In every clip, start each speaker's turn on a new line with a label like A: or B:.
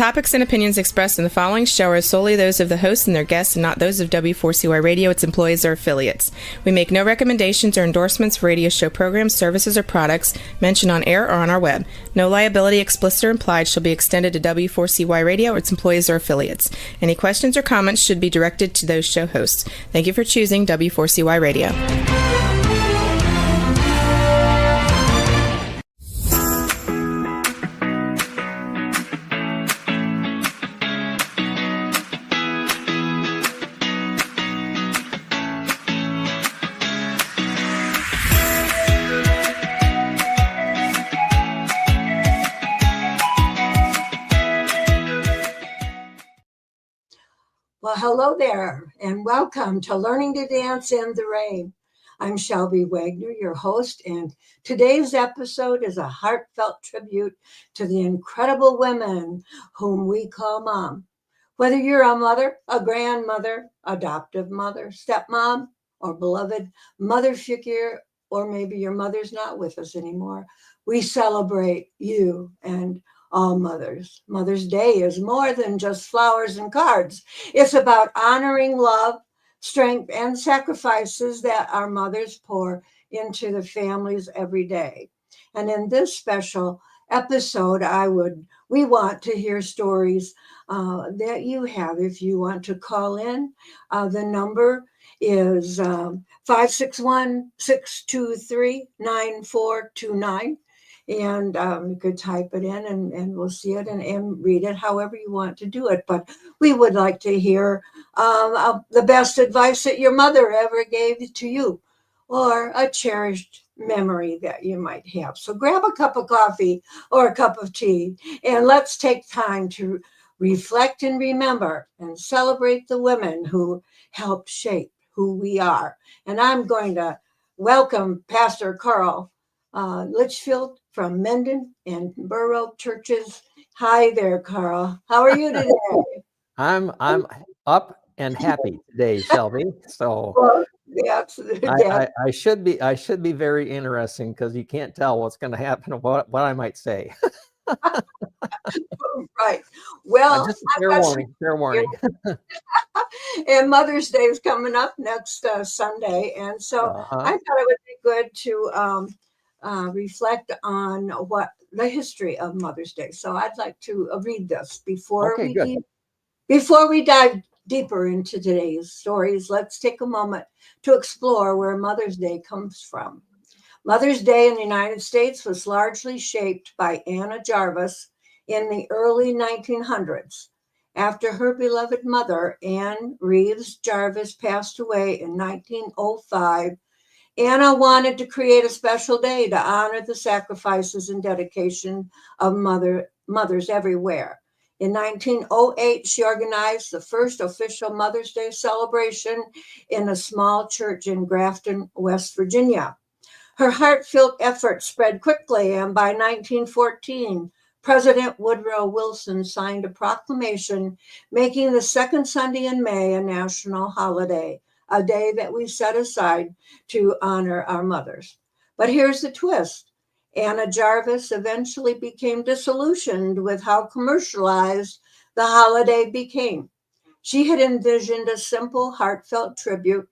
A: topics and opinions expressed in the following show are solely those of the host and their guests and not those of W4CY Radio, its employees, or affiliates. We make no recommendations or endorsements for radio show programs, services, or products mentioned on air or on our web. No liability, explicit or implied, shall be extended to W4CY Radio or its employees or affiliates. Any questions or comments should be directed to those show hosts. Thank you for choosing W4CY Radio.
B: Well, hello there, and welcome to Learning to Dance in the Rain. I'm Shelby Wagner, your host, and today's episode is a heartfelt tribute to the incredible women whom we call mom. Whether you're a mother, a grandmother, adoptive mother, stepmom, or beloved mother figure, or maybe your mother's not with us anymore, we celebrate you and all mothers. Mother's Day is more than just flowers and cards. It's about honoring love, strength, and sacrifices that our mothers pour into the families every day. And in this special episode, we want to hear stories that you have. If you want to call in, the number is 561-623-9429. And you could type it in and we'll see it and read it however you want to do it. But we would like to hear the best advice that your mother ever gave to you, or a cherished memory that you might have. So grab a cup of coffee or a cup of tea, and let's take time to reflect and remember and celebrate the women who helped shape who we are. And I'm going to welcome Pastor Carl Litchfield from Menden and Burr Oak churches. Hi there, Carl. How are you today?
C: I'm up and happy today, Shelby. So
B: Well,
C: I should be very interesting, because you can't tell what's going to happen, what I might say.
B: Right. Well,
C: just fair warning.
B: And Mother's Day is coming up next Sunday, and so I thought it would be good to reflect on what the history of Mother's Day. So I'd like to read this before we dive deeper into today's stories. Let's take a moment to explore where Mother's Day comes from. Mother's Day in the United States was largely shaped by Anna Jarvis in the early 1900s. After her beloved mother, Anne Reeves Jarvis, passed away in 1905, Anna wanted to create a special day to honor the sacrifices and dedication of mothers everywhere. In 1908, she organized the first official Mother's Day celebration in a small church in Grafton, West Virginia. Her heartfelt effort spread quickly, and by 1914, President Woodrow Wilson signed a proclamation making the second Sunday in May a national holiday, a day that we set aside to honor our mothers. But here's the twist. Anna Jarvis eventually became disillusioned with how commercialized the holiday became. She had envisioned a simple, heartfelt tribute,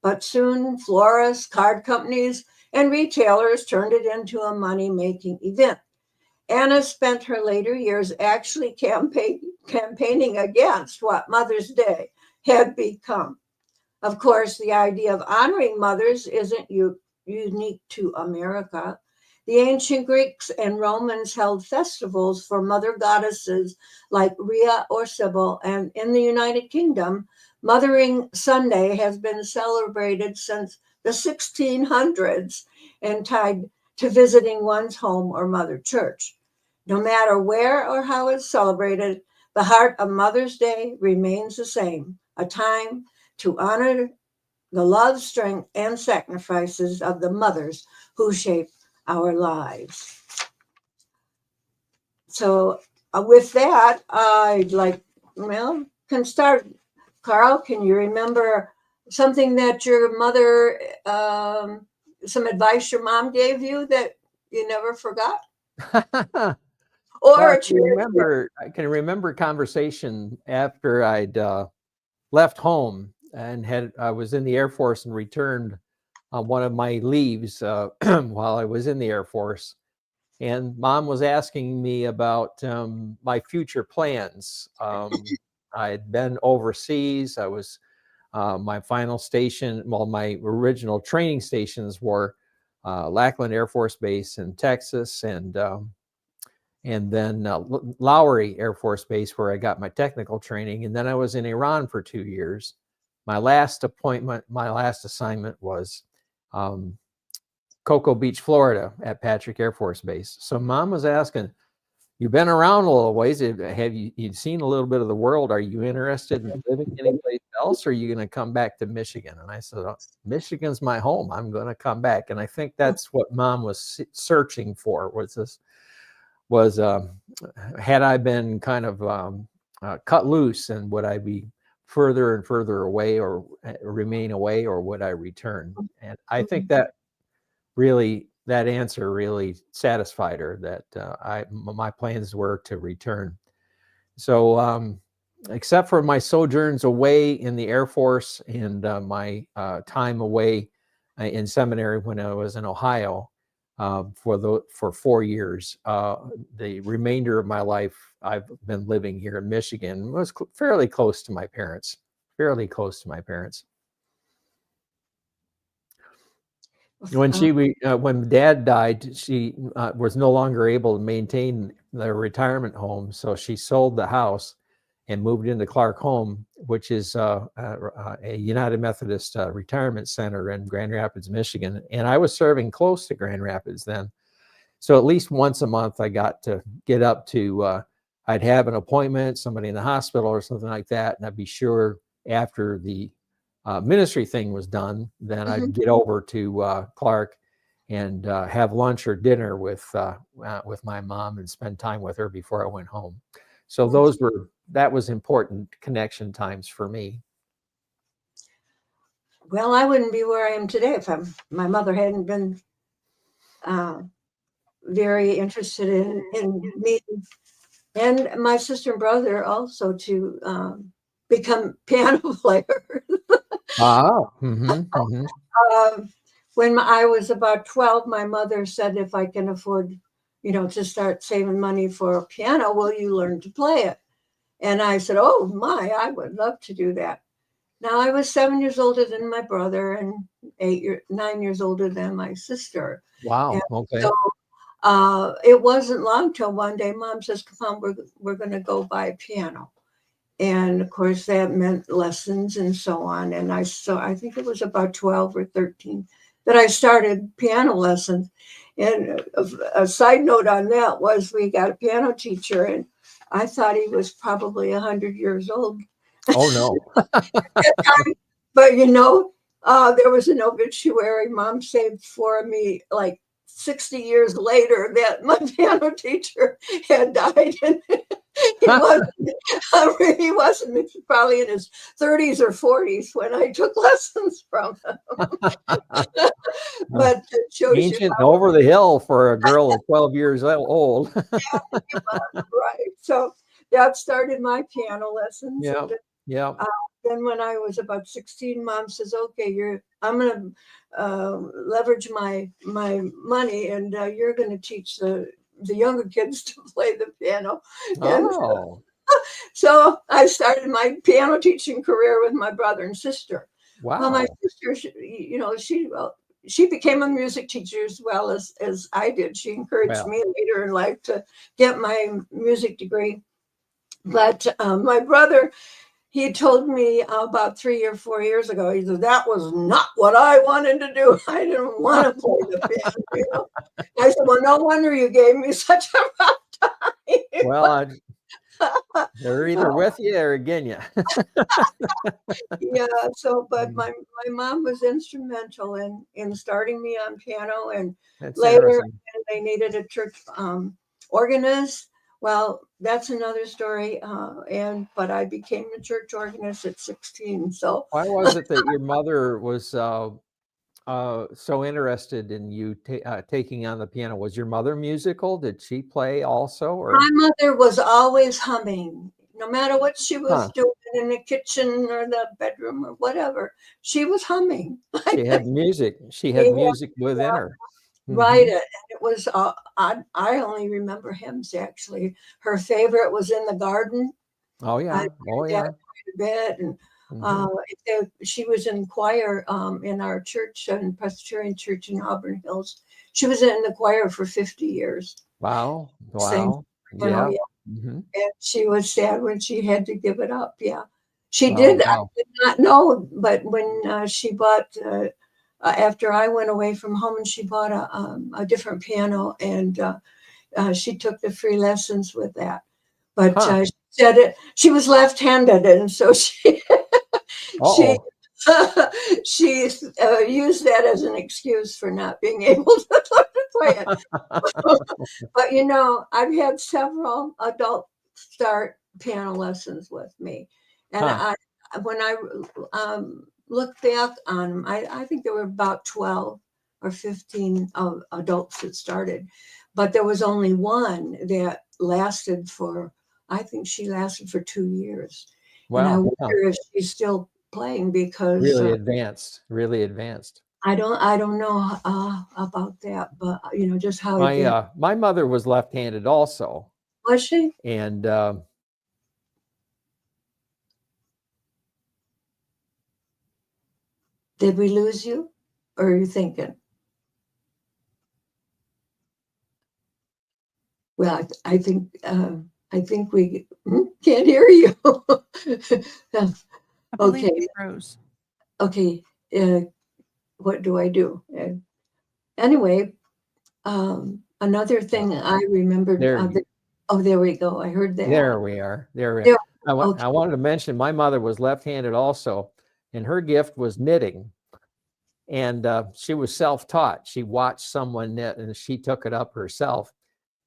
B: but soon florists, card companies, and retailers turned it into a money-making event. Anna spent her later years actually campaigning against what Mother's Day had become. Of course, the idea of honoring mothers isn't unique to America. The ancient Greeks and Romans held festivals for mother goddesses like Rhea or Sybil, and in the United Kingdom, Mothering Sunday has been celebrated since the 1600s and tied to visiting one's home or mother church. No matter where or how it's celebrated, the heart of Mother's Day remains the same, a time to honor the love, strength, and sacrifices of the mothers who shape our lives. So with that, can start. Carl, can you remember something that your mother, some advice your mom gave you that you never forgot? or
C: I
B: a
C: can
B: cherished gift.
C: remember, I can remember conversation after I'd left home and I was in the Air Force and returned on one of my leaves while I was in the Air Force. And Mom was asking me about my future plans. I had been overseas. I was my final station. Well, my original training stations were Lackland Air Force Base in Texas, and then Lowry Air Force Base, where I got my technical training. And then I was in Iran for 2 years. My last assignment was Cocoa Beach, Florida, at Patrick Air Force Base. So Mom was asking, "You've been around a little ways. Have you seen a little bit of the world? Are you interested in living anyplace else, or are you going to come back to Michigan?" And I said, "Oh, Michigan's my home. I'm going to come back." And I think that's what Mom was searching for, had I been kind of cut loose, and would I be further and further away, or remain away, or would I return? And I think that answer really satisfied her, that my plans were to return. So except for my sojourns away in the Air Force and my time away in seminary when I was in Ohio for 4 years, the remainder of my life I've been living here in Michigan. It was fairly close to my parents. When Dad died, she was no longer able to maintain the retirement home, so she sold the house and moved into Clark Home, which is a United Methodist retirement center in Grand Rapids, Michigan. And I was serving close to Grand Rapids then, so at least once a month I got to get up to. I'd have an appointment, somebody in the hospital or something like that, and I'd be sure after the ministry thing was done, then I'd get over to Clark and have lunch or dinner with my mom and spend time with her before I went home. So that was important connection times for me.
B: Well, I wouldn't be where I am today if my mother hadn't been very interested in me and my sister and brother also to become piano players. When I was about 12, my mother said, if I can afford, to start saving money for a piano, will you learn to play it? And I said, oh my, I would love to do that. Now I was 7 years older than my brother and 9 years older than my sister.
C: Wow.
B: And
C: okay.
B: So it wasn't long till one day Mom says, come on, we're going to go buy a piano. And of course that meant lessons and so on. And I think it was about 12 or 13 that I started piano lessons. And a side note on that was we got a piano teacher, and I thought he was probably 100 years old.
C: Oh, no.
B: But, there was an obituary Mom saved for me like 60 years later that my piano teacher had died. And he wasn't probably in his 30s or 40s when I took lessons from him. But it shows
C: ancient and over the hill for a girl of 12 years old.
B: Right. So that started my piano lessons.
C: Yeah.
B: Then when I was about 16, Mom says, okay, I'm going to leverage my money, and you're going to teach the younger kids to play the piano.
C: Oh.
B: So I started my piano teaching career with my brother and sister.
C: Wow.
B: Well, my sister, she became a music teacher as well as I did. She encouraged me later in life to get my music degree. But my brother, he told me about 3 or 4 years ago, he said, that was not what I wanted to do. I didn't want to play the piano. I said, well, no wonder you gave me such a rough time.
C: Well, they're either with you or against you.
B: Yeah. So, but my mom was instrumental in starting me on piano, and later they needed a church organist. Well, that's another story. But I became a church organist at 16. So
C: why was it that your mother was so interested in you taking on the piano. Was your mother musical? Did she play also? Or?
B: My mother was always humming, no matter what she was
C: Huh.
B: doing in the kitchen or the bedroom or whatever. She was humming.
C: She had music. She had
B: Yeah,
C: music within
B: yeah,
C: her.
B: right.
C: Mhm.
B: And it was, I only remember hymns actually. Her favorite was In the Garden.
C: Oh
B: I
C: yeah. Oh
B: heard that
C: yeah.
B: quite a bit. And
C: Mhm.
B: she was in choir in our church, in Presbyterian Church in Auburn Hills. She was in the choir for 50 years.
C: Wow.
B: Sang,
C: Wow.
B: yeah.
C: Yeah. Mhm.
B: And she was sad when she had to give it up. Yeah. She
C: Oh
B: did. I
C: wow.
B: did not know, but when she bought, after I went away from home, and she bought a different piano, and she took the free lessons with that. But
C: Huh.
B: she said she was left-handed, and so she
C: Uh-oh.
B: she used that as an excuse for not being able to learn to play it. But I've had several adults start piano lessons with me, and
C: Huh.
B: when I look back on them, I think there were about 12 or 15 adults that started, but there was only one that lasted for. I think she lasted for 2 years, and I
C: Wow. Huh.
B: wonder if she's still playing because
C: Really advanced. Really advanced.
B: I don't know about that, but just how advanced
C: My mother was left-handed also,
B: was she?
C: and
B: Did we lose you? Or are you thinking? Well, I think we can't hear you.
D: I believe
B: Okay,
D: you froze.
B: okay. Uh, what do I do? Anyway, another thing I remembered.
C: there
B: Oh, there we go. I heard that.
C: there we are. There we are.
B: There, okay.
C: I wanted to mention my mother was left-handed also, and her gift was knitting. And she was self-taught. She watched someone knit, and she took it up herself.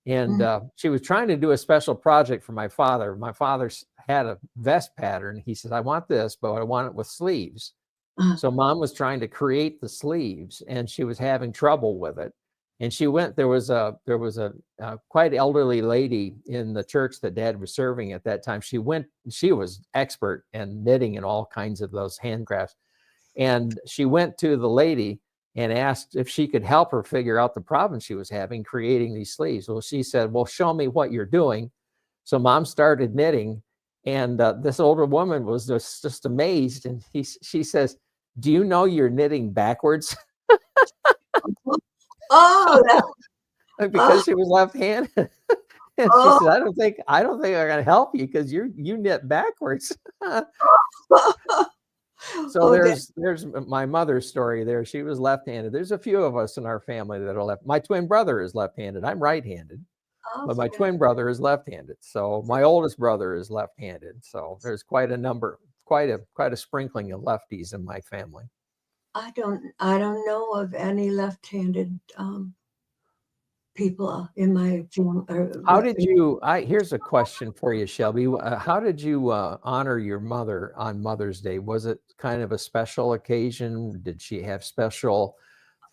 C: And she was trying to do a special project for my father. My father had a vest pattern. He says, "I want this, but I want it with sleeves." So mom was trying to create the sleeves, and she was having trouble with it. And she went. There was a quite elderly lady in the church that Dad was serving at that time. She went. She was expert in knitting and all kinds of those handcrafts. And she went to the lady and asked if she could help her figure out the problem she was having creating these sleeves. Well, she said, "Well, show me what you're doing." So mom started knitting, and this older woman was just amazed. And she says, "Do you know you're knitting backwards?"
B: Oh,
C: Because she was left-handed. And she said,
B: oh,
C: I don't think I'm going to help you because you knit backwards." So
B: okay.
C: there's my mother's story there. She was left-handed. There's a few of us in our family that are left. My twin brother is left-handed. I'm right-handed, but my twin brother is left-handed. So my oldest brother is left-handed. So there's quite a number, quite a sprinkling of lefties in my family.
B: I don't know of any left-handed people in my family.
C: How did you, here's a question for you, Shelby. How did you honor your mother on Mother's Day? Was it kind of a special occasion? Did she have special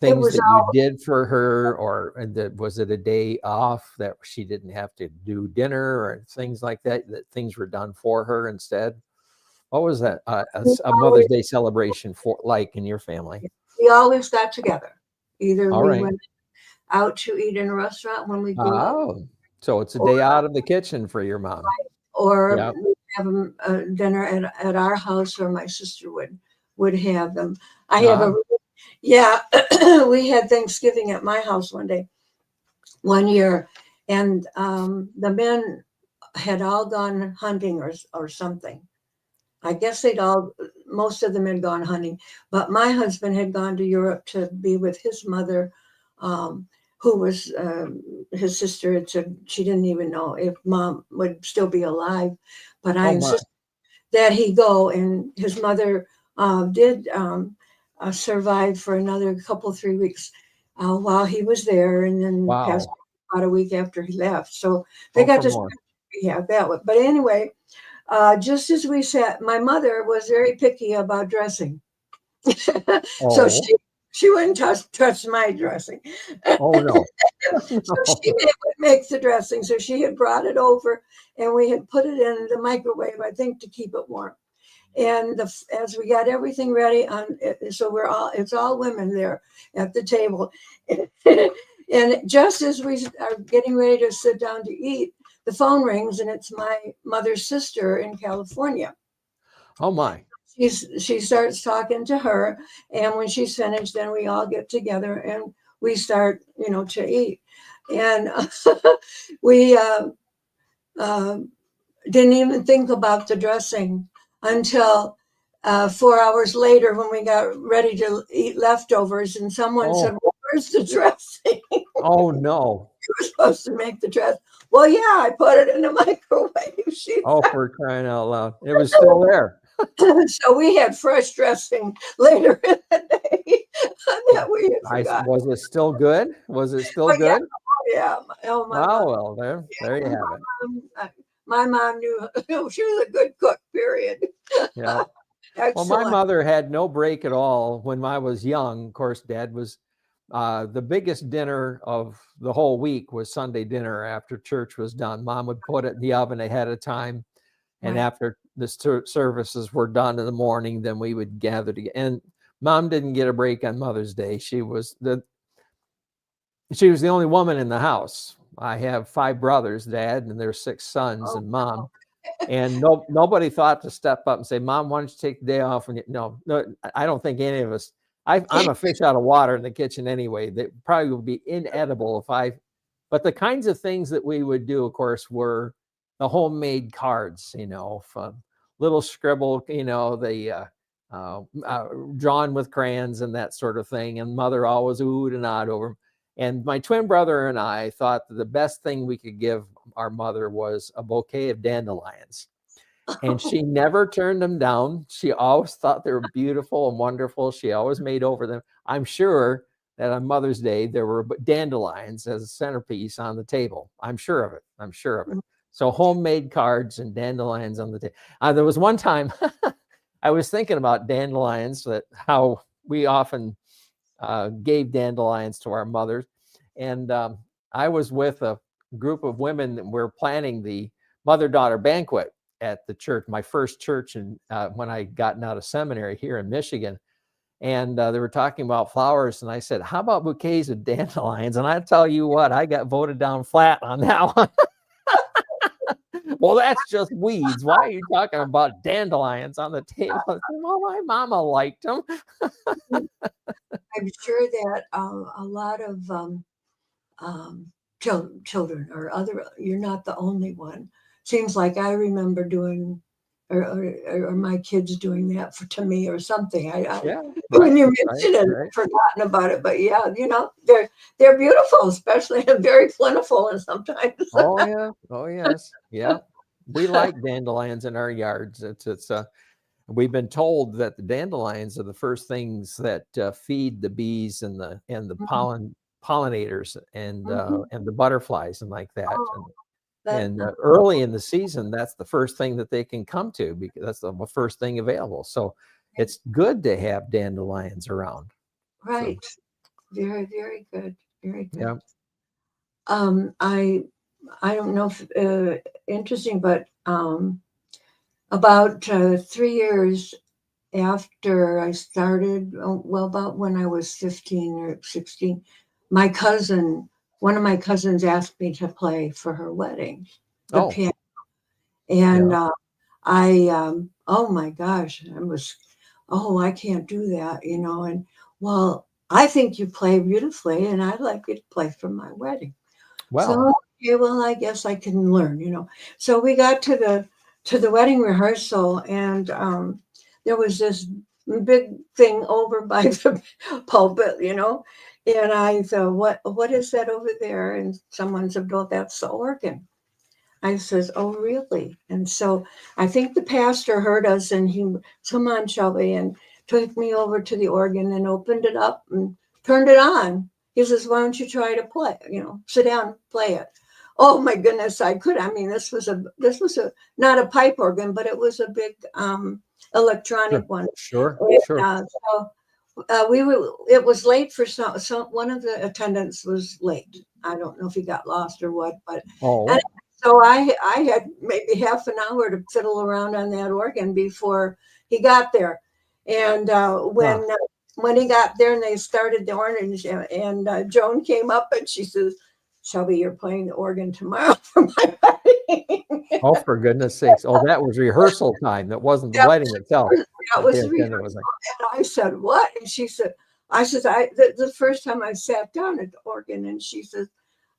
B: It
C: things
B: was
C: that you did for her, or was it a day off that she didn't have to do dinner or things like that, that things were done for her instead? What was that a Mother's Day celebration for like in your family?
B: we always got together. Either
C: All
B: we
C: right.
B: went out to eat in a restaurant when we grew up,
C: Oh, so it's a
B: or
C: day out of the kitchen for your mom. Yeah.
B: we'd have dinner at our house, or my sister would have them. I have
C: Ah,
B: yeah. We had Thanksgiving at my house one year, and the men had all gone hunting or something. I guess most of them had gone hunting, but my husband had gone to Europe to be with his mother, who was his sister had said she didn't even know if mom would still be alive, but I
C: oh my.
B: insisted that he go, and his mother did survive for another 3 weeks while he was there, and then passed
C: Wow.
B: about a week after he left. So they
C: Oh,
B: got
C: for
B: to
C: more.
B: yeah, that way. But anyway, just as we sat, my mother was very picky about dressing. So
C: Oh,
B: she wouldn't touch my dressing.
C: Oh no.
B: So she would make the dressing. So she had brought it over, and we had put it in the microwave, I think, to keep it warm. And as we got everything ready, so it's all women there at the table. And just as we are getting ready to sit down to eat, the phone rings, and it's my mother's sister in California.
C: Oh my.
B: She starts talking to her, and when she's finished, then we all get together and we start, to eat. And we didn't even think about the dressing until 4 hours later, when we got ready to eat leftovers, and someone said, "Well, where's the dressing?"
C: Oh no.
B: You were supposed to make the dress. Well, yeah, I put it in the microwave.
C: For crying out loud. It was still there.
B: So we had fresh dressing later in the day that we had forgotten.
C: Was it still good? Was it still good?
B: Yeah. Oh, my
C: Oh,
B: mom.
C: well, there you have it.
B: My mom knew she was a good cook, period.
C: Yeah. Well, my mother had no break at all when I was young. Of course, Dad was the biggest dinner of the whole week was Sunday dinner after church was done. Mom would put it in the oven ahead of time. And after the services were done in the morning, then we would gather together. And Mom didn't get a break on Mother's Day. She was the only woman in the house. I have 5 brothers, Dad, and there's 6 sons, and Mom. And nobody thought to step up and say, "Mom, why don't you take the day off?" And no, I don't think any of us. I'm a fish out of water in the kitchen anyway. That probably would be inedible But the kinds of things that we would do, of course, were the homemade cards, from little scribble, the drawn with crayons and that sort of thing. And Mother always oohed and ahed over them. And my twin brother and I thought that the best thing we could give our mother was a bouquet of dandelions. And she never turned them down. She always thought they were beautiful and wonderful. She always made over them. I'm sure that on Mother's Day, there were dandelions as a centerpiece on the table. I'm sure of it. So homemade cards and dandelions on the table. There was one time I was thinking about dandelions, how we often gave dandelions to our mothers. And I was with a group of women that were planning the mother-daughter banquet at the church, my first church, and when I gotten out of seminary here in Michigan. And they were talking about flowers, and I said, "How about bouquets of dandelions?" And I tell you what, I got voted down flat on that one. "Well, that's just weeds. Why are you talking about dandelions on the table?" I said, "Well, my mama liked them."
B: I'm sure that a lot of children or you're not the only one. Seems like I remember doing, or my kids doing that to me or something. When you mentioned it, I've forgotten about it. But yeah, they're beautiful, especially, and very plentiful, and sometimes.
C: Oh yes, yeah. We like dandelions in our yards. We've been told that the dandelions are the first things that feed the bees and the pollinators and the butterflies and like that. And early in the season, that's the first thing that they can come to, because that's the first thing available. So it's good to have dandelions around.
B: Right. So, very, very good. Very good.
C: Yeah.
B: I don't know if interesting, but about 3 years after I started, about when I was 15 or 16, one of my cousins asked me to play for her wedding, the piano. And oh my gosh, I can't do that, and well, I think you play beautifully, and I'd like you to play for my wedding.
C: Wow.
B: So, okay, well, I guess I can learn, So we got to the wedding rehearsal, and there was this big thing over by the pulpit, and I thought, what is that over there? And someone said, "Oh, that's the organ." I says, "Oh, really?" And so I think the pastor heard us, and he, "Come on, Shelby," and took me over to the organ and opened it up and turned it on. He says, "Why don't you try to play? Sit down, play it." Oh my goodness, I could. I mean, this was not a pipe organ, but it was a big electronic one.
C: Sure.
B: So It was late for some one of the attendants was late. I don't know if he got lost or what, but
C: Oh,
B: so I had maybe half an hour to fiddle around on that organ before he got there. And when he got there and they started the orange, and Joan came up and she says, "Shelby, you're playing the organ tomorrow for my wedding."
C: oh, for goodness sakes! Oh, that was rehearsal time. That wasn't the wedding itself.
B: That was
C: The attendant was like,
B: and I said, "What?" And she said, the first time I sat down at the organ, and she says,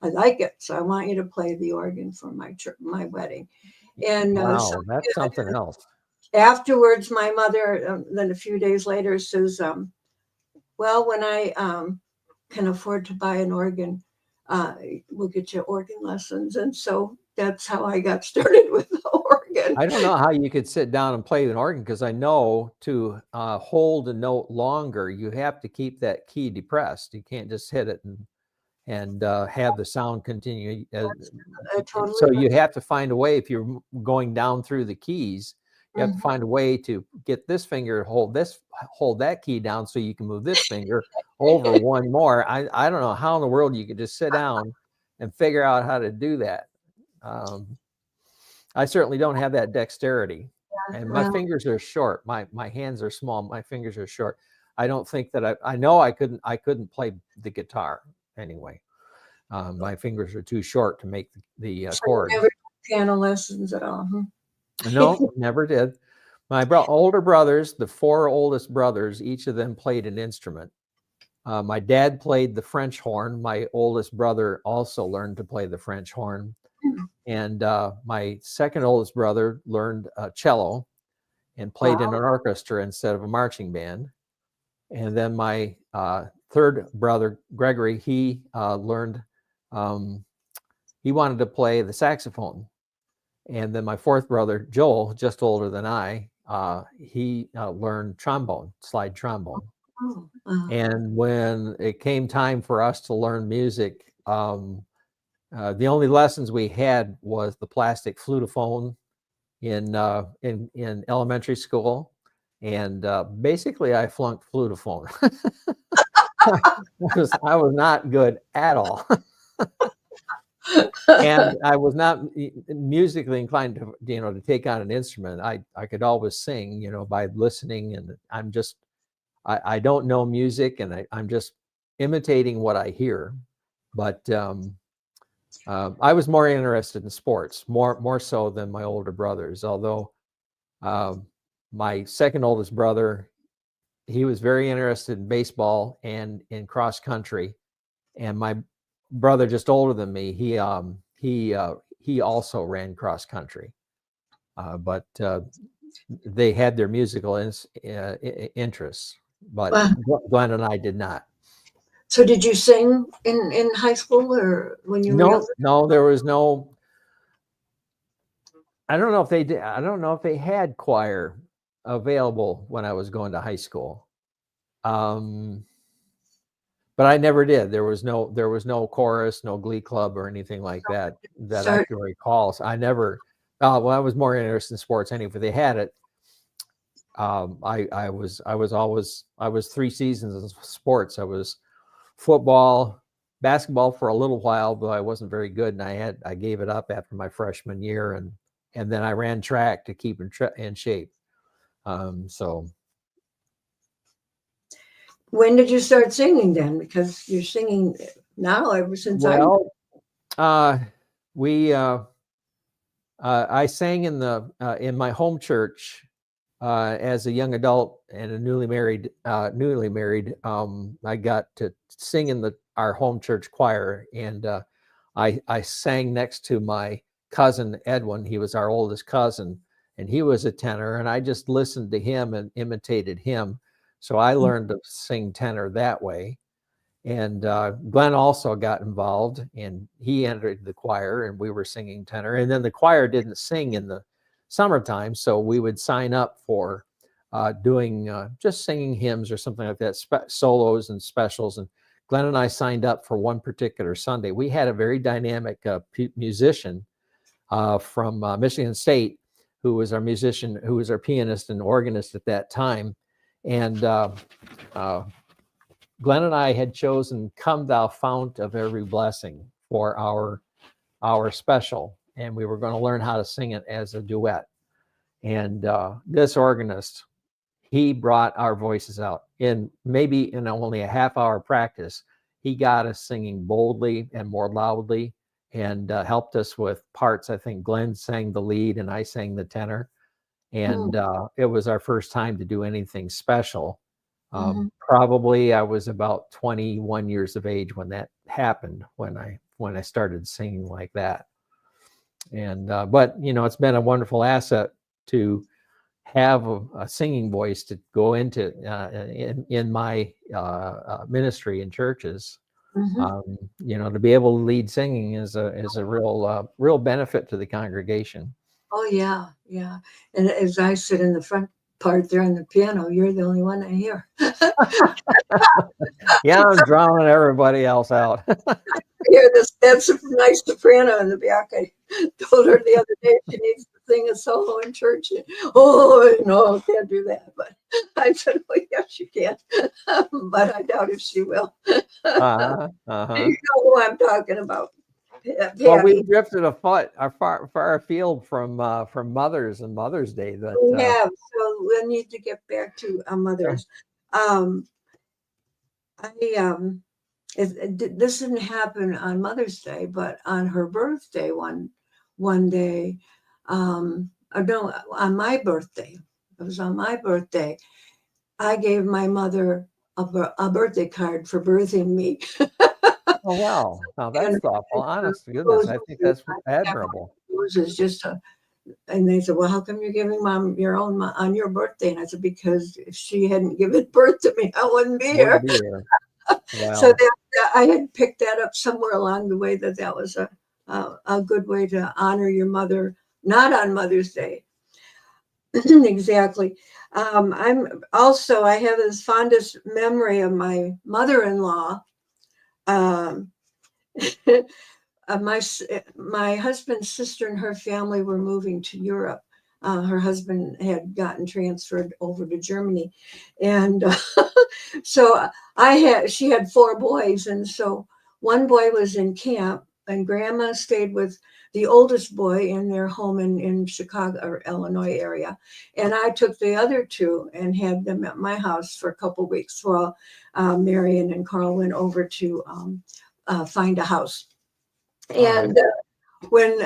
B: "I like it, so I want you to play the organ for my wedding." And
C: wow, that's something else.
B: afterwards, my mother, then a few days later, says, "Well, when I can afford to buy an organ, we'll get you organ lessons." And so that's how I got started with the organ.
C: I don't know how you could sit down and play an organ, because I know to hold a note longer, you have to keep that key depressed. You can't just hit it and have the sound continue.
B: Totally.
C: So you have to find a way, if you're going down through the keys, you have to find a way to get this finger to hold that key down, so you can move this finger over one more. I don't know how in the world you could just sit down and figure out how to do that. I certainly don't have that dexterity, and my fingers are short. My hands are small. My fingers are short. I don't think that I know I couldn't play the guitar anyway. My fingers are too short to make the chord.
B: Never piano lessons at all.
C: No, never did. My older brothers, the 4 oldest brothers, each of them played an instrument. My dad played the French horn. My oldest brother also learned to play the French horn. And my second oldest brother learned cello and played in an orchestra instead of a marching band. And then my third brother, Gregory, he learned, he wanted to play the saxophone. And then my fourth brother, Joel, just older than I, he learned trombone, slide trombone. And when it came time for us to learn music, the only lessons we had was the plastic flutophone in elementary school, and basically I flunked flutophone. I was not good at all. And I was not musically inclined to take on an instrument. I could always sing, by listening, and I don't know music, and I'm just imitating what I hear. But I was more interested in sports, more so than my older brothers. Although my second oldest brother, he was very interested in baseball and in cross country, and my brother, just older than me, he also ran cross country, but they had their musical interests, but Glenn and I did not.
B: So did you sing in high school, or when you were younger?
C: No, there was no. I don't know if they did. I don't know if they had choir available when I was going to high school. But I never did. There was no chorus, no glee club or anything like that I can recall. So I never. Well, I was more interested in sports anyway. If they had it, I was 3 seasons in sports. I was football, basketball for a little while, but I wasn't very good, and I gave it up after my freshman year, and then I ran track to keep in shape. So. When
B: did you start singing then? Because you're singing now ever since
C: I sang in my home church as a young adult and a newly married. I got to sing in our home church choir, and I sang next to my cousin Edwin. He was our oldest cousin, and he was a tenor, and I just listened to him and imitated him. So I learned to sing tenor that way. And Glenn also got involved, and he entered the choir, and we were singing tenor. And then the choir didn't sing in the summertime, so we would sign up for doing just singing hymns or something like that, solos and specials. And Glenn and I signed up for one particular Sunday. We had a very dynamic musician from Michigan State, who was our pianist and organist at that time. And Glenn and I had chosen "Come Thou Fount of Every Blessing" for our special, and we were going to learn how to sing it as a duet. And this organist, he brought our voices out in maybe in only a half-hour practice. He got us singing boldly and more loudly, and helped us with parts. I think Glenn sang the lead and I sang the tenor. And it was our first time to do anything special. Probably I was about 21 years of age when that happened, when I started singing like that. And but it's been a wonderful asset to have a singing voice to go into in my ministry in churches. To be able to lead singing is a real benefit to the congregation.
B: Oh yeah, yeah. And as I sit in the front part there on the piano, you're the only one I hear.
C: Yeah, I'm drowning everybody else out.
B: Hear this? That's a nice soprano in the back. I told her the other day she needs to sing a solo in church. Oh no, can't do that. But I said, well, yes, you can. But I doubt if she will. You know who I'm talking about. Patty.
C: Well, we drifted far afield from Mothers and Mother's Day. That
B: we have. So we need to get back to mothers. This didn't happen on Mother's Day, but on her birthday one day, no, on my birthday. It was on my birthday. I gave my mother a birthday card for birthing me.
C: Oh wow! Now that's thoughtful. Honest to goodness, I think that's admirable.
B: It was just and they said, "Well, how come you're giving Mom your own on your birthday?" And I said, "Because if she hadn't given birth to me, I wouldn't be here." Wow. So I had picked that up somewhere along the way that was a good way to honor your mother, not on Mother's Day. Exactly. I have this fondest memory of my mother-in-law. My husband's sister and her family were moving to Europe. Her husband had gotten transferred over to Germany, and so she had 4 boys, and so one boy was in camp, and Grandma stayed with the oldest boy in their home in Chicago or Illinois area, and I took the other 2 and had them at my house for a couple of weeks while Marion and Carl went over to find a house. And when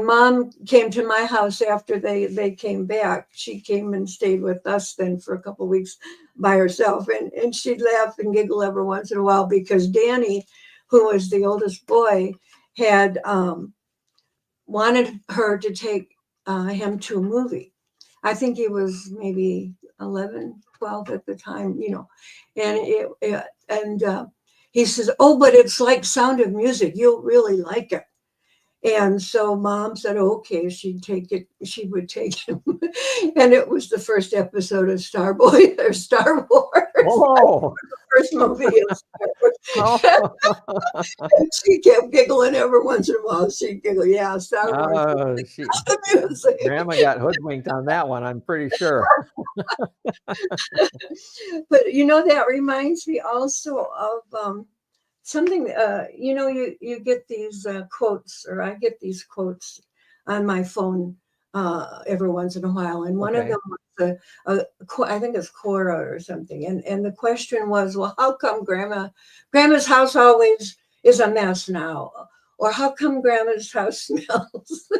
B: Mom came to my house after they came back, she came and stayed with us then for a couple of weeks by herself, and she'd laugh and giggle every once in a while because Danny, who was the oldest boy, had wanted her to take him to a movie. I think he was maybe 11, 12 at the time, and he says, "Oh, but it's like Sound of Music. You'll really like it." And so Mom said, okay, she would take him. And it was the first episode of Star Wars. Oh. The first movie of Star Wars. Oh. And she kept giggling every once in a while. She'd giggle, yeah, Star Wars.
C: Grandma got hoodwinked on that one, I'm pretty sure.
B: But that reminds me also of something, you get these quotes, or I get these quotes on my phone every once in a while. And one of them was, I think it's Cora or something. And the question was, well, how come Grandma's house always is a mess now? Or how come Grandma's house smells?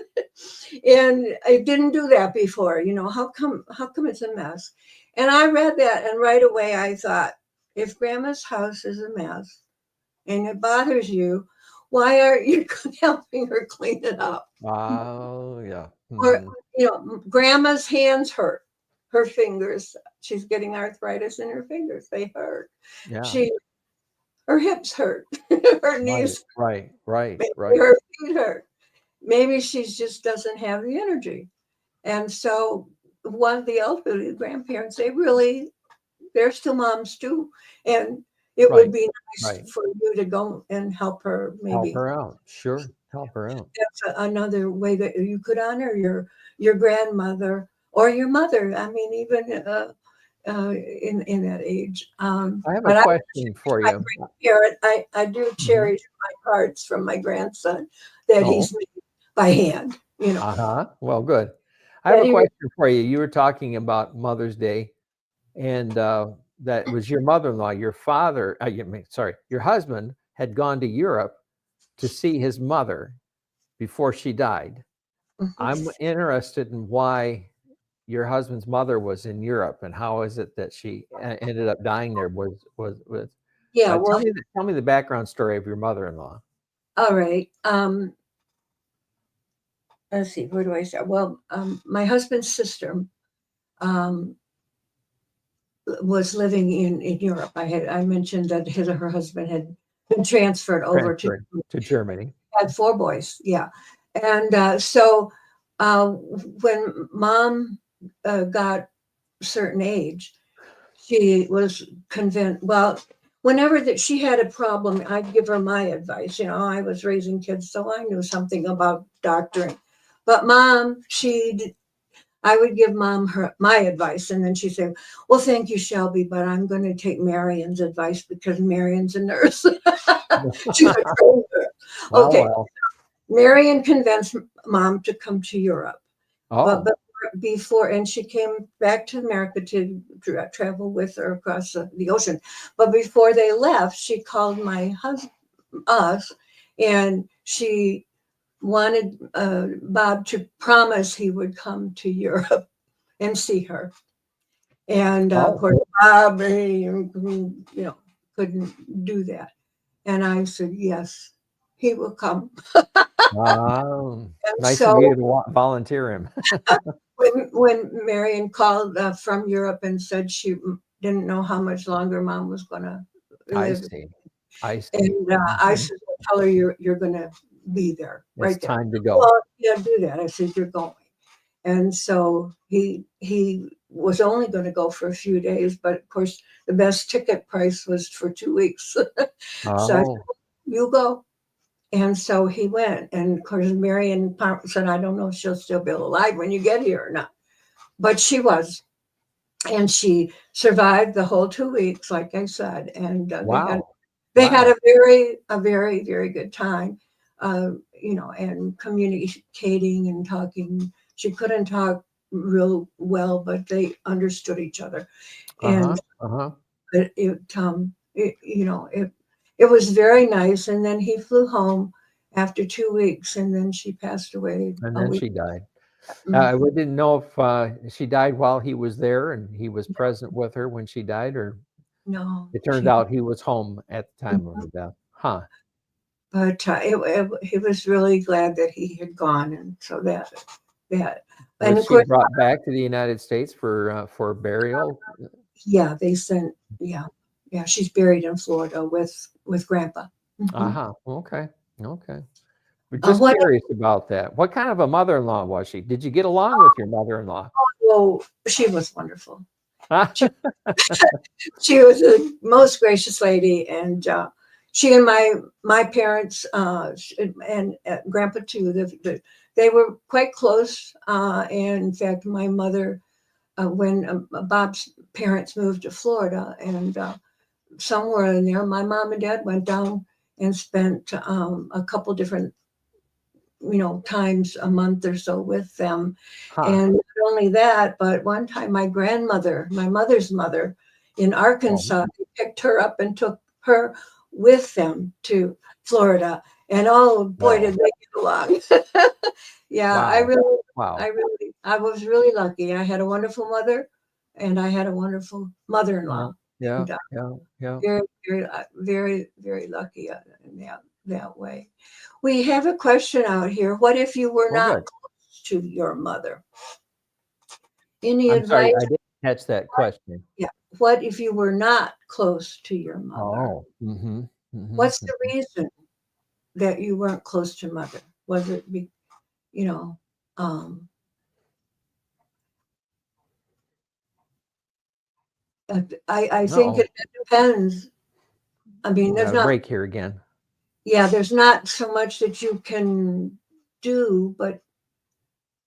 B: And I didn't do that before. How come it's a mess? And I read that, and right away I thought, if Grandma's house is a mess, and it bothers you, why aren't you helping her clean it up?
C: Oh, yeah.
B: Or, Grandma's hands hurt, her fingers. She's getting arthritis in her fingers. They hurt. Yeah. Her hips hurt. Her knees.
C: Right.
B: Her feet hurt. Maybe she just doesn't have the energy. And so one of the elderly grandparents, they're still moms too. And it would be nice for you to go and help her, maybe.
C: Help her out. Sure. Help her out.
B: That's another way that you could honor your grandmother or your mother. I mean, even in that age.
C: I have
B: But
C: a
B: I
C: question for
B: my
C: you.
B: grandparent, I do
C: Mhm.
B: cherish my cards from my grandson that
C: Oh,
B: he's made by hand, you know.
C: uh-huh. Well, good. I have
B: That
C: a
B: he,
C: question for you. You were talking about Mother's Day, and that was your mother-in-law. Your father, sorry, your husband had gone to Europe to see his mother before she died. I'm interested in why your husband's mother was in Europe, and how is it that she ended up dying there? Was
B: yeah, well,
C: tell me the background story of your mother-in-law.
B: all right. Let's see, where do I start? Well, my husband's sister um, was living in Europe. I mentioned that her husband had been transferred over to
C: Transferred to Germany.
B: had 4 boys. Yeah, and so when Mom got a certain age, she was convinced. Well, whenever that she had a problem, I'd give her my advice. You know, I was raising kids, so I knew something about doctoring. But Mom, I would give Mom my advice, and then she'd say, "Well, thank you, Shelby, but I'm going to take Marion's advice because Marion's a nurse." She's a trained nurse.
C: Oh,
B: Okay,
C: well.
B: Marion convinced Mom to come to Europe, but
C: Oh,
B: before, and she came back to America to travel with her across the ocean. But before they left, she called my husband, us, and she wanted Bob to promise he would come to Europe and see her. And of
C: oh,
B: course, Bob, couldn't do that. And I said, yes, he will come.
C: wow.
B: And
C: Nice of you
B: so
C: to volunteer him.
B: when Marion called from Europe and said she didn't know how much longer Mom was going to
C: I
B: live,
C: see. I see.
B: and I
C: Mhm.
B: said, well, "Tell her you're going to be there,
C: It's
B: right there."
C: time to go.
B: Well, yeah, do that. I said, "You're going." And so he was only going to go for a few days, but of course the best ticket price was for 2 weeks. So I said,
C: Oh,
B: "You go." And so he went. And of course, Marion said, "I don't know if she'll still be alive when you get here or not." But she was. And she survived the whole 2 weeks, like I said. And
C: wow.
B: they had
C: Wow.
B: a very, very good time, and communicating and talking. She couldn't talk real well, but they understood each other. And
C: Uh-huh. Uh-huh.
B: it was very nice. And then he flew home after 2 weeks, and then she passed away
C: And
B: a
C: then
B: week.
C: she died.
B: Mm.
C: We didn't know if she died while he was there and he was present with her when she died, or
B: No,
C: it turned
B: she.
C: out he was home at the time of her death. Huh.
B: But he was really glad that he had gone, and so that, and
C: Was
B: of
C: she
B: course,
C: brought back to the United States for burial?
B: yeah, they sent, yeah, she's buried in Florida with Grandpa. Mhm.
C: Uh-huh. Okay. Okay. We're just
B: What?
C: curious about that. What kind of a mother-in-law was she? Did you get along with your mother-in-law?
B: Oh, she was wonderful. She, she was the most gracious lady, and she and my parents and Grandpa too. They were quite close. And in fact, my mother, when Bob's parents moved to Florida, and somewhere in there, my mom and dad went down and spent a couple different, times a month or so with them.
C: Huh.
B: And not only that, but one time my grandmother, my mother's mother in
C: Oh,
B: Arkansas, they picked her up and took her with them to Florida. And oh boy,
C: no.
B: did they get along. Yeah,
C: Wow. Wow.
B: I was really lucky. I had a wonderful mother, and I had a wonderful
C: Yeah.
B: mother-in-law.
C: Yeah.
B: And
C: Yeah. Yeah.
B: very, very, very, very lucky in that way. We have a question out here. What if you were
C: Well,
B: not
C: good.
B: close to your mother? Any
C: I'm sorry,
B: advice?
C: I didn't catch that question.
B: Yeah. What if you were not close to your mother?
C: Oh. Mm-hmm. Mm-hmm.
B: What's the reason that you weren't close to mother? Was it, you know, um, I think
C: No.
B: it depends. I mean,
C: We got a break here again.
B: there's not so much that you can do, but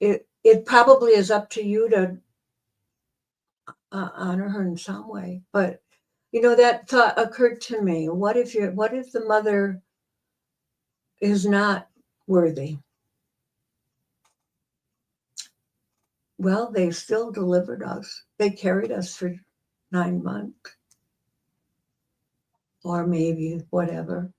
B: it probably is up to you to honor her in some way. But that thought occurred to me: what if the mother is not worthy? Well, they still delivered us. They carried us for 9 months, or maybe whatever.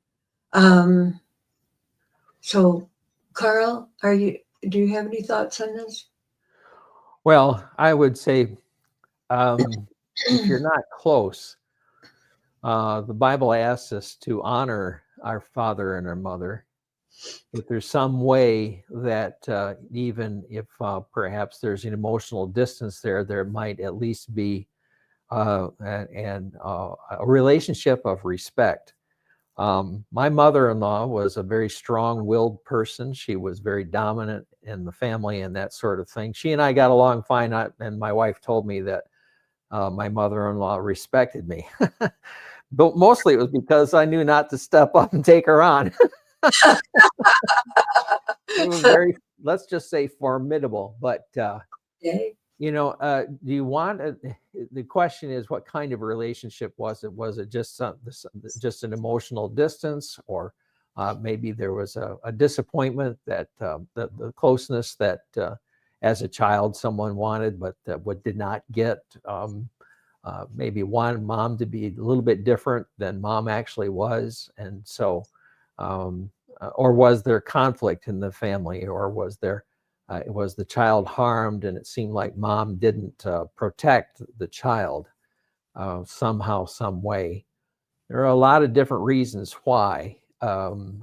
B: So, Carl, do you have any thoughts on this?
C: Well, I would say, if you're not close, the Bible asks us to honor our father and our mother. If there's some way that even if perhaps there's an emotional distance there might at least be a relationship of respect. My mother-in-law was a very strong-willed person. She was very dominant in the family and that sort of thing. She and I got along fine, and my wife told me that my mother-in-law respected me. But mostly it was because I knew not to step up and take her on. It was very, let's just say, formidable. But
B: Okay.
C: do you want the question is, what kind of relationship was it? Was it just an emotional distance, or maybe there was a disappointment that the closeness that as a child someone wanted but what did not get? Maybe wanted mom to be a little bit different than mom actually was, and so or was there conflict in the family, or was the child harmed and it seemed like mom didn't protect the child somehow, some way? There are a lot of different reasons why the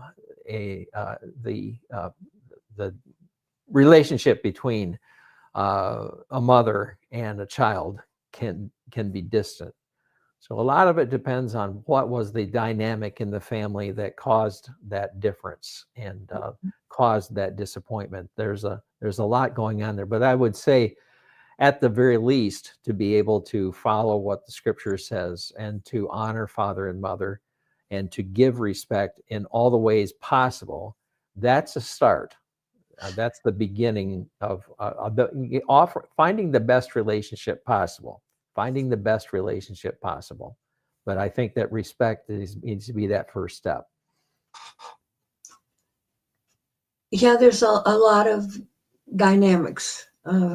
C: relationship between a mother and a child can be distant. So a lot of it depends on what was the dynamic in the family that caused that difference and caused that disappointment. There's a lot going on there, but I would say at the very least to be able to follow what the scripture says and to honor father and mother and to give respect in all the ways possible, that's a start. That's the beginning of finding the best relationship possible. But I think that respect needs to be that first step.
B: Yeah, there's a lot of dynamics,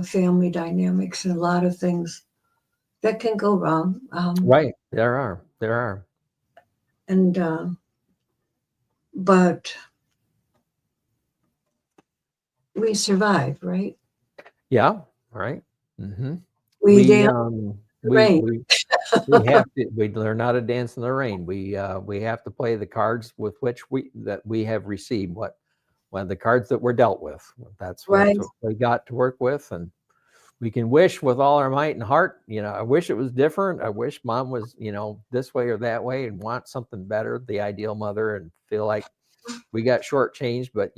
B: family dynamics, and a lot of things that can go wrong.
C: Right, there are.
B: And but we survived, right?
C: Yeah, right. Mm-hmm.
B: We
C: have to. We learn how to dance in the rain. We have to play the cards with which we have received. The cards that we're dealt with. That's what we got to work with, and we can wish with all our might and heart. I wish it was different. I wish mom was this way or that way, and want something better, the ideal mother, and feel like we got shortchanged. But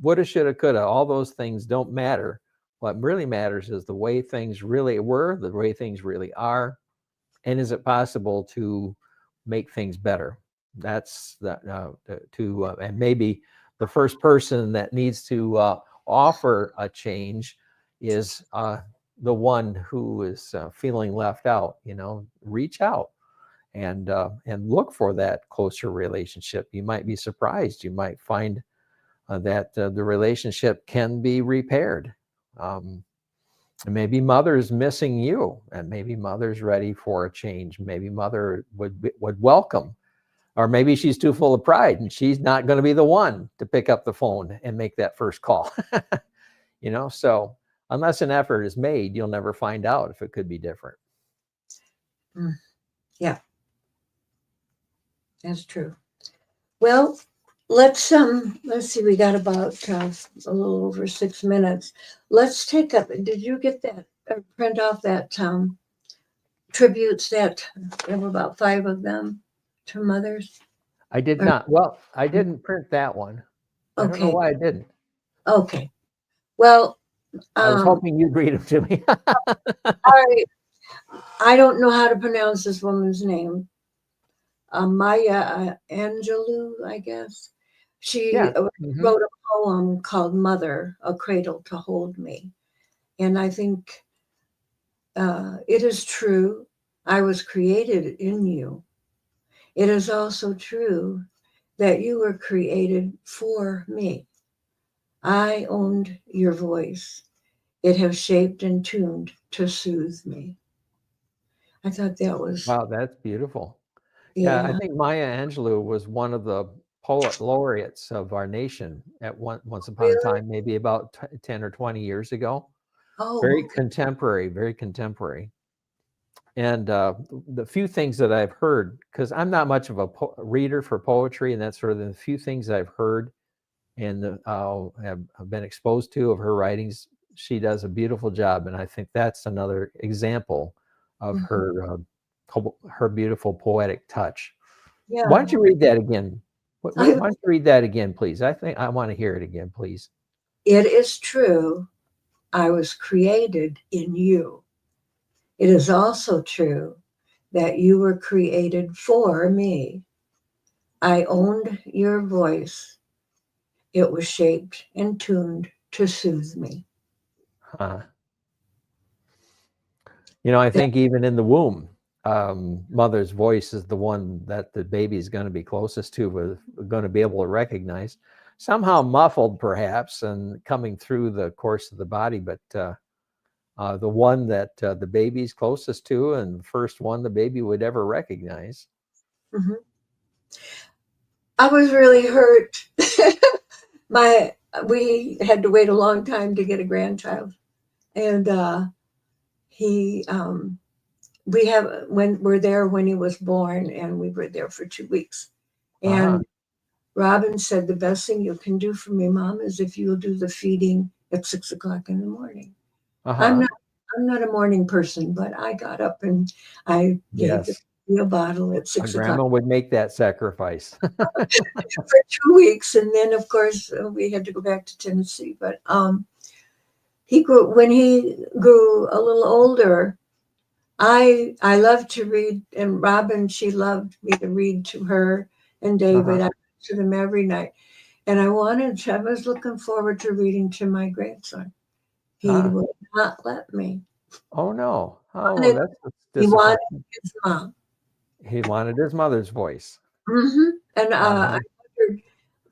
C: woulda, shoulda, coulda. All those things don't matter. What really matters is the way things really were, the way things really are, and is it possible to make things better? That's and maybe the first person that needs to offer a change is the one who is feeling left out. Reach out and look for that closer relationship. You might be surprised. You might find that the relationship can be repaired. And maybe mother's missing you, and maybe mother's ready for a change. Maybe mother would welcome, or maybe she's too full of pride and she's not going to be the one to pick up the phone and make that first call. So unless an effort is made, you'll never find out if it could be different.
B: Yeah, that's true. Well, let's see, we got about a little over 6 minutes. Let's take up, did you get that, print off that tributes that there were about 5 of them to mothers?
C: I did not. Well, I didn't print that one. I don't know why I didn't.
B: Okay. Well,
C: I was hoping you'd read them to me.
B: I don't know how to pronounce this woman's name. Maya Angelou, I guess. She wrote a poem called Mother, A Cradle to Hold Me. And I think It is true, I was created in you. It is also true that you were created for me. I owned your voice. It has shaped and tuned to soothe me. I thought that was,
C: Wow, that's beautiful. Yeah, I
B: yeah.
C: think Maya Angelou was one of the poet laureates of our nation at once upon a
B: Really?
C: time, maybe about 10 or 20 years ago.
B: Oh,
C: Very
B: okay.
C: contemporary, very contemporary. And the few things that I've heard, because I'm not much of a reader for poetry and that sort of thing, the few things I've heard and have been exposed to of her writings, she does a beautiful job. And I think that's another example of
B: Mhm.
C: her beautiful poetic touch. Why don't
B: Yeah.
C: you read that again? Why
B: I,
C: don't you read that again, please? I think I want to hear it again, please.
B: it is true, I was created in you. It is also true that you were created for me. I owned your voice. It was shaped and tuned to soothe me.
C: Uh, I
B: That,
C: think even in the womb, mother's voice is the one that the baby is going to be closest to, going to be able to recognize. Somehow muffled, perhaps, and coming through the course of the body, but the one that the baby's closest to, and the first one the baby would ever recognize.
B: mhm. I was really hurt. My We had to wait a long time to get a grandchild, and he we have when we're there when he was born, and we were there for 2 weeks.
C: Uh-huh.
B: And Robin said, the best thing you can do for me, Mom, is if you'll do the feeding at 6 o'clock in the morning. I'm
C: Uh-huh.
B: not I'm not a morning person, but I got up and I gave the
C: Yes.
B: baby a bottle at
C: A
B: 6 o'clock
C: grandma would make that sacrifice.
B: for 2 weeks, and then of course we had to go back to Tennessee. But he grew when he grew a little older. I loved to read, and Robin, she loved me to read to her and David.
C: Uh-huh.
B: I read to them every night, and I was looking forward to reading to my grandson. He
C: Huh.
B: would not let me.
C: Oh no. Oh, well,
B: Wanted-
C: that's
B: He wanted
C: disappointing.
B: his mom.
C: He wanted his mother's voice.
B: And I
C: Uh-huh.
B: wondered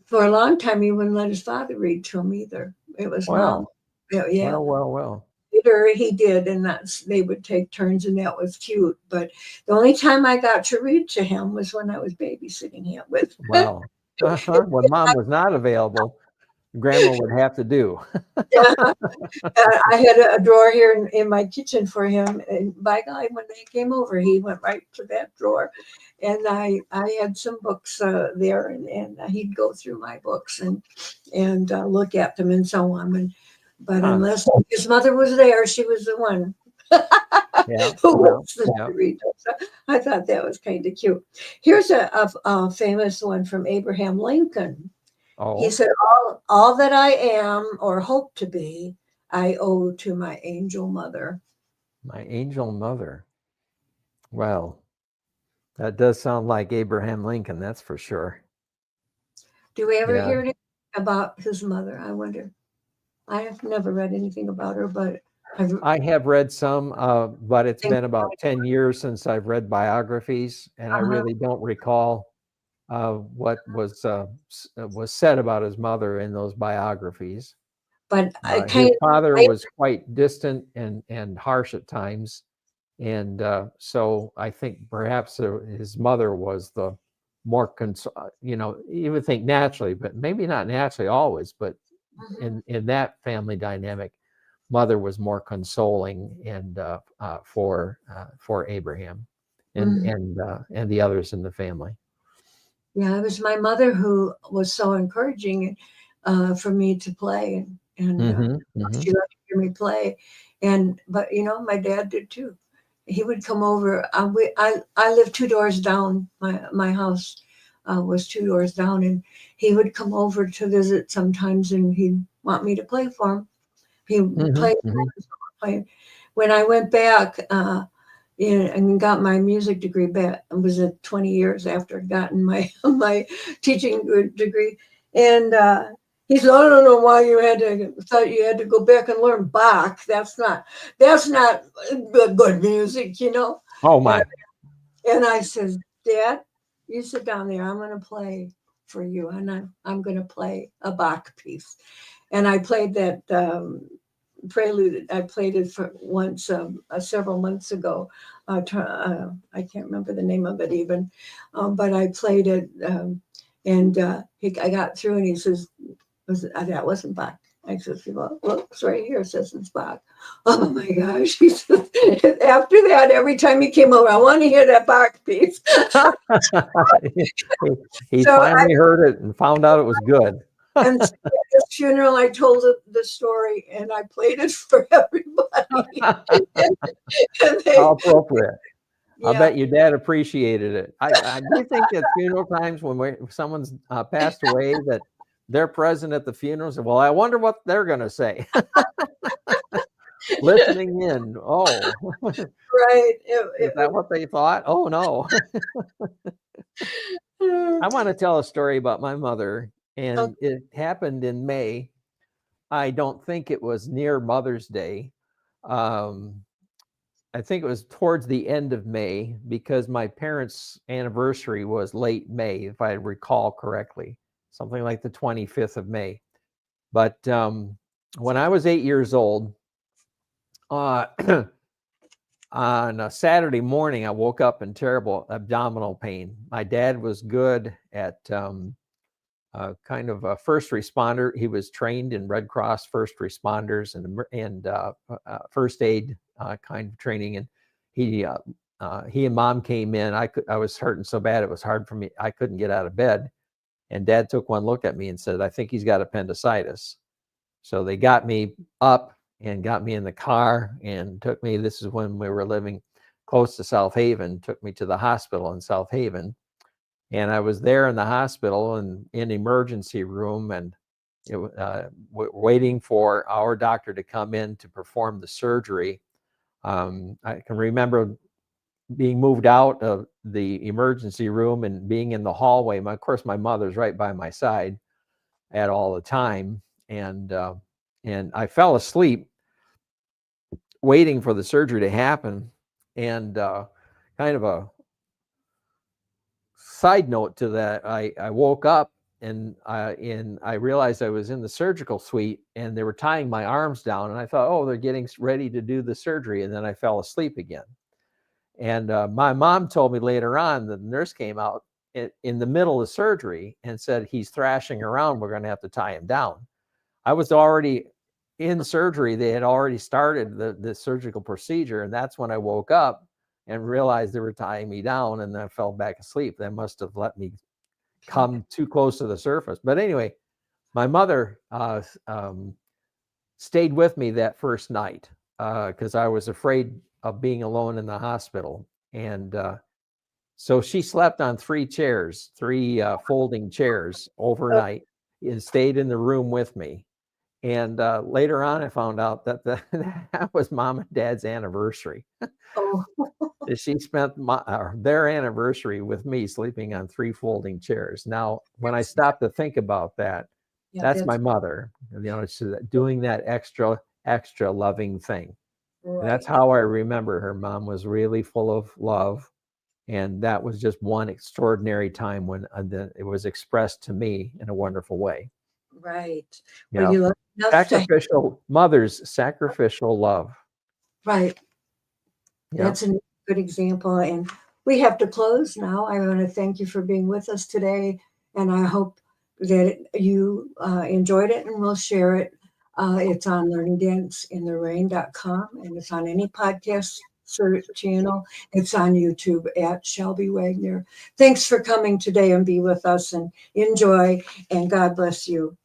B: for a long time he wouldn't let his father read to him either. It was mom.
C: Well,
B: Yeah, yeah.
C: well.
B: Later he did, and they would take turns, and that was cute. But the only time I got to read to him was when I was babysitting him with.
C: Wow. Uh-huh. When mom was not available, grandma would have to do.
B: I had a drawer here in my kitchen for him, and by God, when they came over, he went right to that drawer, and I had some books there, and he'd go through my books and look at them and so on. But
C: Huh.
B: unless his mother was there, she was the one
C: Yeah.
B: who
C: Yeah.
B: was the
C: Yeah.
B: reader. So I thought that was kind of cute. Here's a famous one from Abraham Lincoln. He
C: Oh,
B: said, all that I am or hope to be, I owe to my angel mother.
C: my angel mother. Well, that does sound like Abraham Lincoln, that's for sure.
B: Do we ever
C: Yeah.
B: hear anything about his mother? I wonder. I have never read anything about her, but I've
C: I have read some, but it's been about 10 years since I've read biographies, and I
B: uh,
C: really don't recall what was said about his mother in those biographies.
B: but I
C: His
B: kind of
C: father
B: I,
C: was quite distant and harsh at times, and so I think perhaps his mother was the more you would think naturally, but maybe not naturally always, but in that family dynamic, mother was more consoling and for Abraham and
B: mhm.
C: and the others in the family.
B: Yeah, it was my mother who was so encouraging for me to play, and
C: Hmm. Hmm.
B: she loved to hear me play. But my dad did too. He would come over. I lived 2 doors down. My house was 2 doors down, and he would come over to visit sometimes, and he'd want me to play for him. He
C: Hmm.
B: played
C: Hmm.
B: playing. When I went back and got my music degree back, it was 20 years after I'd gotten my my teaching degree, and He said, I don't know why thought you had to go back and learn Bach. That's not good music, you know.
C: Oh my.
B: And I said, Dad, you sit down there. I'm going to play for you, and I'm going to play a Bach piece. And I played that prelude. I played it for once several months ago. I can't remember the name of it even, but I played it, and I got through, and he says, that wasn't Bach. I said, well, look, it's right here. It says it's Bach. Oh my gosh. He said, after that, every time he came over, I want to hear that Bach piece.
C: He finally heard it and found out it was good.
B: And at the funeral, I told the story, and I played it for everybody.
C: How appropriate.
B: Yeah.
C: I bet your dad appreciated it. I do think at funeral times when someone's passed away that they're present at the funerals. Well, I wonder what they're going to say. Listening in. Oh,
B: right.
C: Is that what they thought? Oh, no. I want to tell a story about my mother, and it happened in May. I don't think it was near Mother's Day. I think it was towards the end of May, because my parents' anniversary was late May, if I recall correctly, something like the 25th of May. But when I was 8 years old, on a Saturday morning, I woke up in terrible abdominal pain. My dad was good at kind of a first responder. He was trained in Red Cross first responders and first aid kind of training. And he and Mom came in. I was hurting so bad it was hard for me. I couldn't get out of bed. And Dad took one look at me and said, I think he's got appendicitis. So they got me up and got me in the car and took me. This is when we were living close to South Haven, took me to the hospital in South Haven. And I was there in the hospital and in the emergency room, and waiting for our doctor to come in to perform the surgery. I can remember being moved out of the emergency room and being in the hallway. Of course, my mother's right by my side at all the time. And I fell asleep waiting for the surgery to happen. And kind of a side note to that, I woke up and I realized I was in the surgical suite and they were tying my arms down. And I thought, oh, they're getting ready to do the surgery. And then I fell asleep again. And my mom told me later on that the nurse came out in the middle of surgery and said, he's thrashing around. We're going to have to tie him down. I was already in surgery. They had already started the surgical procedure. And that's when I woke up and realized they were tying me down, and I fell back asleep. They must have let me come too close to the surface. But anyway, my mother stayed with me that first night because I was afraid of being alone in the hospital. And so she slept on three folding chairs overnight and stayed in the room with me. And later on, I found out that that was Mom and Dad's anniversary.
B: Oh.
C: She spent their anniversary with me sleeping on three folding chairs. Now, when I stop to think about that, that's my mother. You know, she's doing that extra loving thing. Right. And that's how I remember her. Mom was really full of love. And that was just one extraordinary time when it was expressed to me in a wonderful way.
B: Right.
C: Well, you sacrificial mother's sacrificial love.
B: Right. Yep. That's a good example. And we have to close now. I want to thank you for being with us today. And I hope that you enjoyed it, and we'll share it. It's on learningdanceintherain.com, and it's on any podcast search channel. It's on YouTube at Shelby Wagner. Thanks for coming today and be with us, and enjoy, and God bless you.